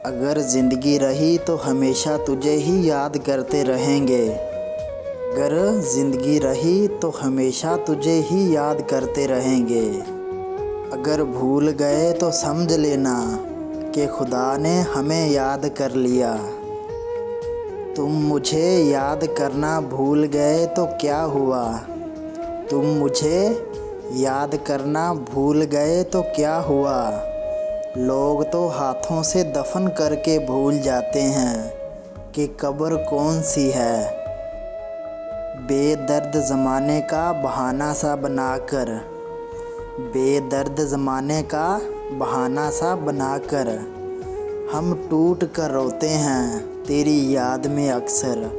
अगर ज़िंदगी रही तो हमेशा तुझे ही याद करते रहेंगे। अगर ज़िंदगी रही तो हमेशा तुझे ही याद करते रहेंगे। अगर भूल गए तो समझ लेना कि खुदा ने हमें याद कर लिया। तुम मुझे याद करना भूल गए तो क्या हुआ। तुम मुझे याद करना भूल गए तो क्या हुआ। लोग तो हाथों से दफन करके भूल जाते हैं कि कब्र कौन सी है। बेदर्द ज़माने का बहाना सा बनाकर, बेदर्द ज़माने का बहाना सा बनाकर हम टूट कर रोते हैं तेरी याद में अक्सर।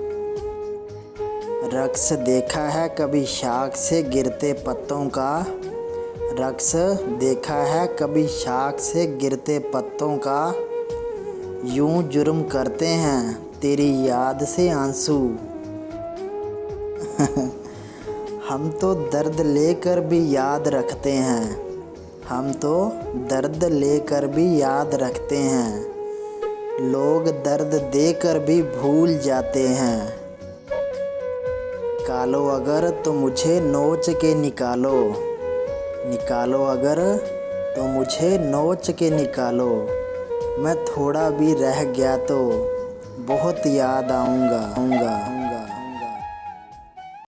रक्स देखा है कभी शाख से गिरते पत्तों का, रक्स देखा है कभी शाख से गिरते पत्तों का। यूं जुर्म करते हैं तेरी याद से आंसू। हम तो दर्द लेकर भी याद रखते हैं, हम तो दर्द लेकर भी याद रखते हैं। लोग दर्द देकर भी भूल जाते हैं। निकालो अगर तो मुझे नोच के निकालो, निकालो अगर तो मुझे नोच के निकालो। मैं थोड़ा भी रह गया तो बहुत याद आऊँगा।